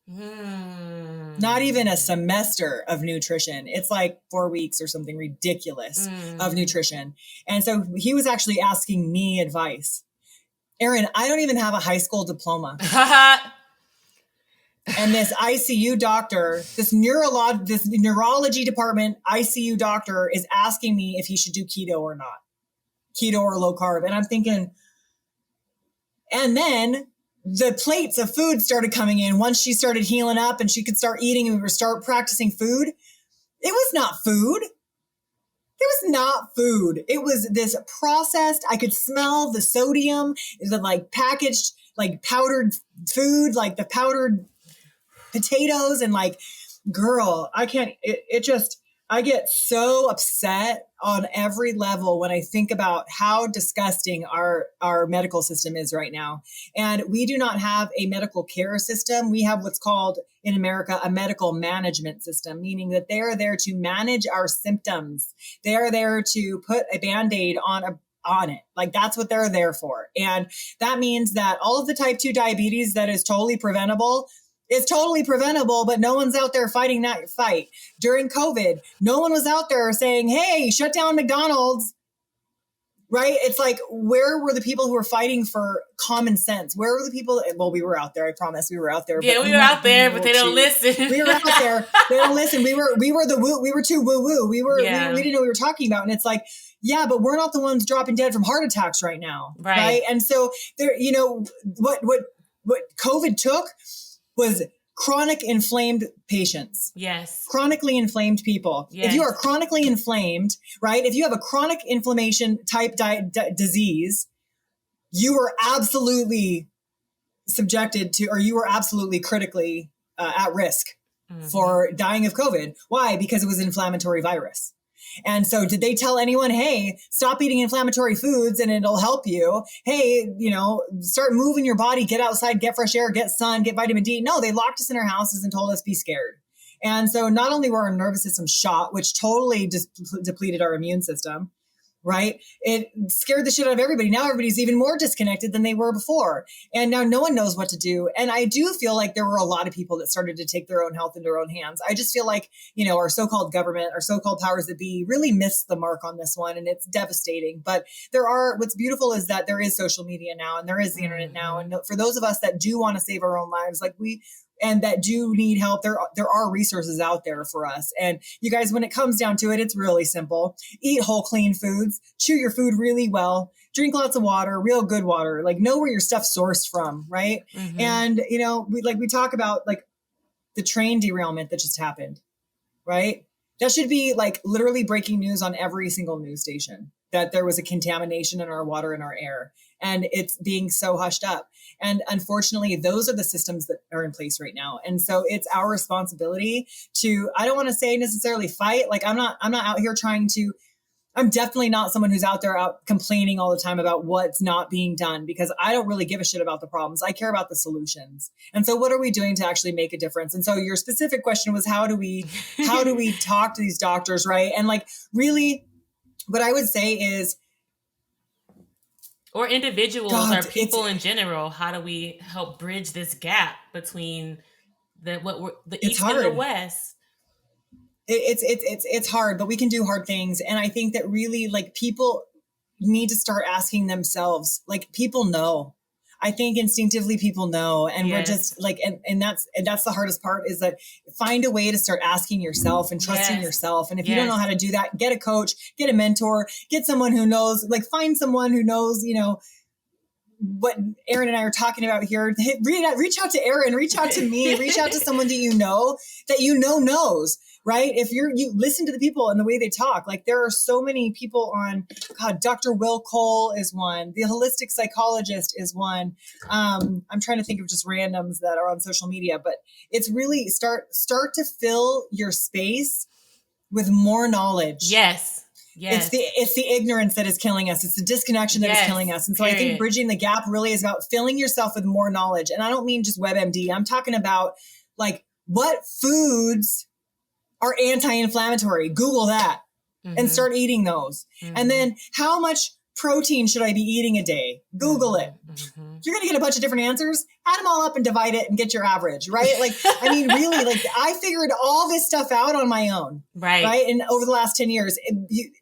Not even a semester of nutrition. It's like 4 weeks or something ridiculous of nutrition. And so he was actually asking me advice. Erin, I don't even have a high school diploma. And this ICU doctor, this neurology department ICU doctor is asking me if he should do keto or not, keto or low carb. And I'm thinking, and then the plates of food started coming in once she started healing up and she could start eating and we would start practicing food. It was not food. It was not food. It was this processed, I could smell the sodium, the like packaged, like powdered food, like the powdered potatoes and like, girl, I can't, I get so upset on every level when I think about how disgusting our medical system is right now. And we do not have a medical care system. We have what's called in America a medical management system, meaning that they are there to manage our symptoms. They are there to put a Band-Aid on it. Like that's what they're there for. And that means that all of the type 2 diabetes that is totally preventable, it's totally preventable, but no one's out there fighting that fight. During COVID, no one was out there saying, hey, shut down McDonald's, right? It's like, where were the people who were fighting for common sense? Where were the people? Well, we were out there. I promise we were out there. Yeah, we were out there, but they don't listen. We were out there. They don't listen. We were too woo-woo. We didn't know what we were talking about. And it's like, yeah, but we're not the ones dropping dead from heart attacks right now. Right. And so there, what COVID took was chronic inflamed patients. Yes. Chronically inflamed people. Yes. If you are chronically inflamed, right? If you have a chronic inflammation type disease, you are absolutely subjected to, or you are absolutely critically at risk for dying of COVID. Why? Because it was an inflammatory virus. And so did they tell anyone, hey, stop eating inflammatory foods and it'll help you? Hey, start moving your body, get outside, get fresh air, get sun, get vitamin D. No, they locked us in our houses and told us be scared. And so not only were our nervous system shot, which totally depleted our immune system, right? It scared the shit out of everybody. Now everybody's even more disconnected than they were before. And now no one knows what to do. And I do feel like there were a lot of people that started to take their own health into their own hands. I just feel like, our so-called government, our so-called powers that be really missed the mark on this one. And it's devastating. But what's beautiful is that there is social media now and there is the internet now. And for those of us that do want to save our own lives, and that do need help, there are resources out there for us. And you guys, when it comes down to it, it's really simple. Eat whole, clean foods, chew your food really well, drink lots of water, real good water, know where your stuff's sourced from, right? Mm-hmm. And, we talk about the train derailment that just happened, right? That should be like literally breaking news on every single news station that there was a contamination in our water and our air. And it's being so hushed up. And unfortunately, those are the systems that are in place right now. And so it's our responsibility to, I don't want to say necessarily fight. Like I'm not out here trying to, I'm definitely not someone who's out there out complaining all the time about what's not being done, because I don't really give a shit about the problems. I care about the solutions. And so what are we doing to actually make a difference? And so your specific question was, how do we talk to these doctors? Right. And like, really what I would say is, or individuals God, or people in general, how do we help bridge this gap between the it's East and the hard. West? It's hard, but we can do hard things. And I think that really like people need to start asking themselves, like people know. I think instinctively people know. And we're Yes. just like, and that's the hardest part, is that find a way to start asking yourself and trusting Yes. yourself. And if you Yes. don't know how to do that, get a coach, get a mentor, get someone who knows, like find someone who knows, you know, what Erin and I are talking about here. Reach out to Erin, reach out to me, reach out to someone that you know knows, right? If you listen to the people and the way they talk, like there are so many people on, God, Dr. Will Cole is one. The holistic psychologist is one. I'm trying to think of just randoms that are on social media, but it's really start to fill your space with more knowledge. Yes. Yes. It's the ignorance that is killing us. It's the disconnection that is killing us. And so I think bridging the gap really is about filling yourself with more knowledge. And I don't mean just WebMD. I'm talking about like what foods are anti-inflammatory. Google that and start eating those. And then how much protein should I be eating a day? Google it. You're going to get a bunch of different answers. Add them all up and divide it and get your average, right? Like, I mean, really, like I figured all this stuff out on my own. Right. And over the last 10 years,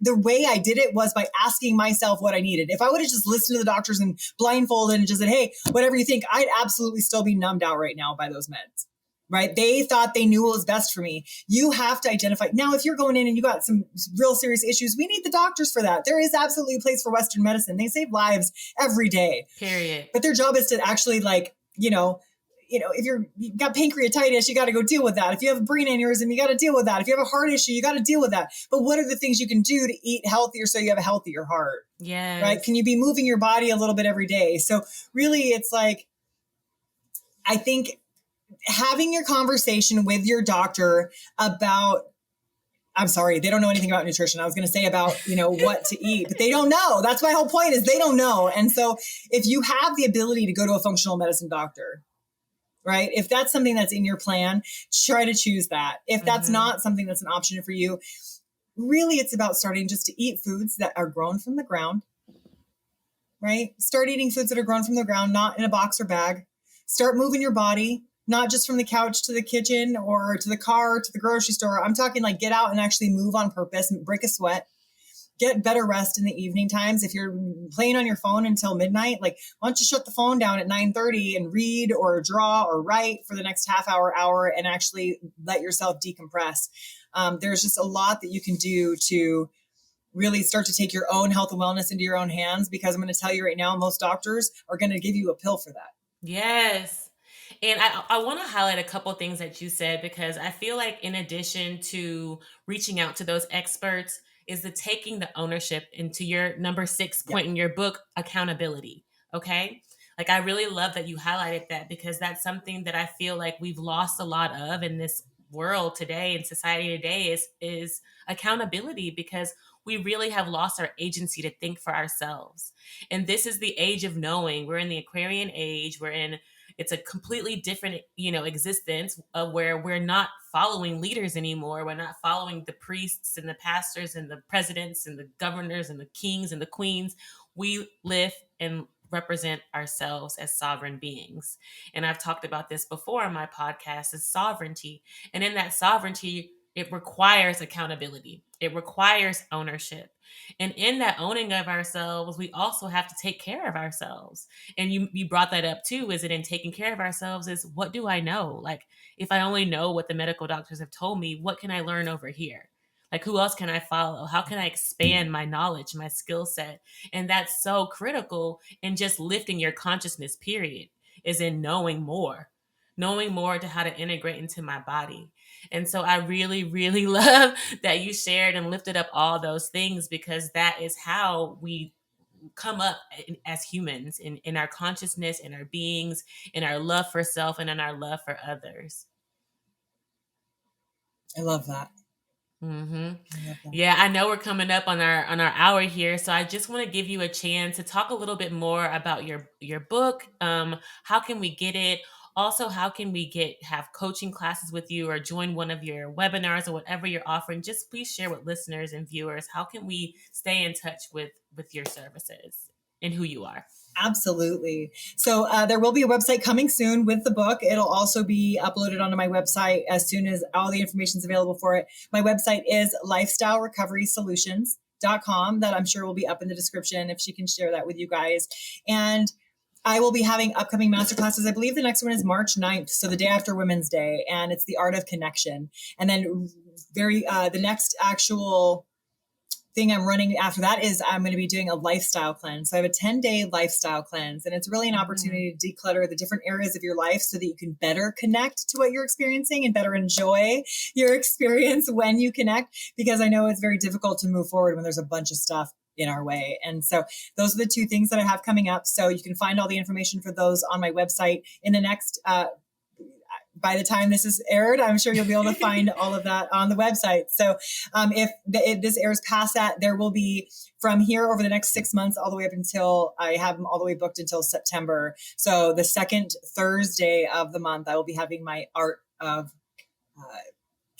the way I did it was by asking myself what I needed. If I would have just listened to the doctors and blindfolded and just said, hey, whatever you think, I'd absolutely still be numbed out right now by those meds. Right. They thought they knew what was best for me. You have to identify. Now, if you're going in and you got some real serious issues, we need the doctors for that. There is absolutely a place for Western medicine. They save lives every day. Period. But their job is to actually like, you know, if you got pancreatitis, you got to go deal with that. If you have a brain aneurysm, you got to deal with that. If you have a heart issue, you got to deal with that. But what are the things you can do to eat healthier so you have a healthier heart? Yes. Right. Can you be moving your body a little bit every day? So really, it's like, I think having your conversation with your doctor about, I'm sorry, they don't know anything about nutrition. I was going to say about, you know, what to eat, but they don't know. That's my whole point, is they don't know. And so if you have the ability to go to a functional medicine doctor, right? If that's something that's in your plan, try to choose that. If that's not something that's an option for you, really it's about starting just to eat foods that are grown from the ground, right? Start eating foods that are grown from the ground, not in a box or bag. Start moving your body, not just from the couch to the kitchen or to the car, to the grocery store. I'm talking like get out and actually move on purpose and break a sweat. Get better rest in the evening times. If you're playing on your phone until midnight, like why don't you shut the phone down at 9:30 and read or draw or write for the next half hour and actually let yourself decompress. There's just a lot that you can do to really start to take your own health and wellness into your own hands, because I'm going to tell you right now, most doctors are going to give you a pill for that. Yes. And I want to highlight a couple things that you said, because I feel like in addition to reaching out to those experts is the taking the ownership into your number 6 point in your book, accountability. Okay. Like I really love that you highlighted that, because that's something that I feel like we've lost a lot of in this world today and society today is accountability, because we really have lost our agency to think for ourselves. And this is the age of knowing. We're in the Aquarian age. It's a completely different, existence of where we're not following leaders anymore. We're not following the priests and the pastors and the presidents and the governors and the kings and the queens. We live and represent ourselves as sovereign beings. And I've talked about this before on my podcast, is sovereignty. And in that sovereignty, it requires accountability. It requires ownership. And in that owning of ourselves, we also have to take care of ourselves. And you brought that up too, is it in taking care of ourselves is, what do I know? Like, if I only know what the medical doctors have told me, what can I learn over here? Like, who else can I follow? How can I expand my knowledge, my skill set? And that's so critical in just lifting your consciousness, period, is in knowing more to how to integrate into my body. And so I really, really love that you shared and lifted up all those things, because that is how we come up as humans in our consciousness, in our beings, in our love for self, and in our love for others. I love that. Mm-hmm. I love that. Yeah, I know we're coming up on our hour here, so I just want to give you a chance to talk a little bit more about your book. How can we get it? Also, how can we have coaching classes with you or join one of your webinars or whatever you're offering? Just please share with listeners and viewers. How can we stay in touch with your services and who you are? Absolutely. So there will be a website coming soon with the book. It'll also be uploaded onto my website as soon as all the information is available for it. My website is lifestylerecoverysolutions.com. That I'm sure will be up in the description if she can share that with you guys. And I will be having upcoming masterclasses. I believe the next one is March 9th. So the day after Women's Day, and it's the art of connection. And then the next actual thing I'm running after that is I'm going to be doing a lifestyle cleanse. So I have a 10-day lifestyle cleanse, and it's really an opportunity to declutter the different areas of your life so that you can better connect to what you're experiencing and better enjoy your experience when you connect, because I know it's very difficult to move forward when there's a bunch of stuff in our way. And so those are the two things that I have coming up. So you can find all the information for those on my website in the next by the time this is aired, I'm sure you'll be able to find all of that on the website. So if this airs past that, there will be from here over the next 6 months, all the way up until I have them all the way booked until September. So the second Thursday of the month, I will be having my art of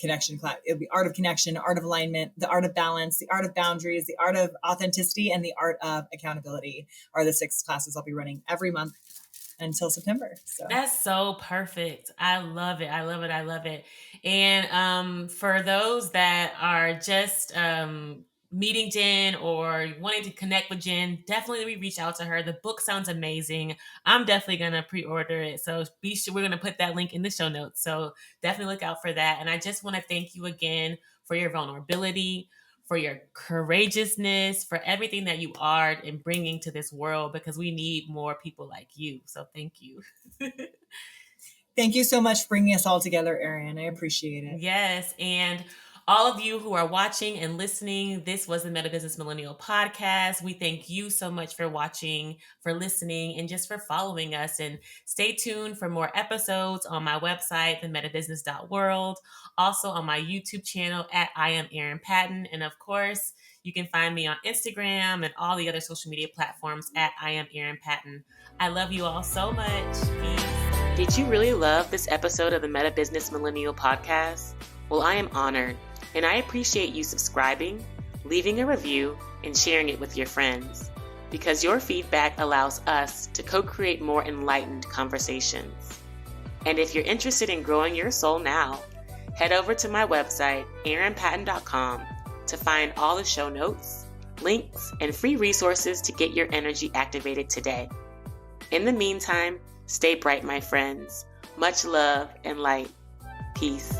connection class. It'll be art of connection, art of alignment, the art of balance, the art of boundaries, the art of authenticity, and the art of accountability are the 6 classes I'll be running every month until September. So that's so perfect. I love it. I love it. I love it. And for those that are just meeting Jenn or wanting to connect with Jenn, definitely reach out to her. The book sounds amazing. I'm definitely going to pre-order it. So be sure, we're going to put that link in the show notes. So definitely look out for that. And I just want to thank you again for your vulnerability, for your courageousness, for everything that you are and bringing to this world, because we need more people like you. So thank you. Thank you so much for bringing us all together, Erin. I appreciate it. Yes. And all of you who are watching and listening, this was the MetaBusiness Millennial Podcast. We thank you so much for watching, for listening, and just for following us. And stay tuned for more episodes on my website, themetabusiness.world. Also on my YouTube channel at I am Erin Patten. And of course, you can find me on Instagram and all the other social media platforms at I am Erin Patten. I love you all so much. Peace. Did you really love this episode of the MetaBusiness Millennial Podcast? Well, I am honored, and I appreciate you subscribing, leaving a review, and sharing it with your friends, because your feedback allows us to co-create more enlightened conversations. And if you're interested in growing your soul now, head over to my website, erinpatten.com, to find all the show notes, links, and free resources to get your energy activated today. In the meantime, stay bright, my friends. Much love and light. Peace.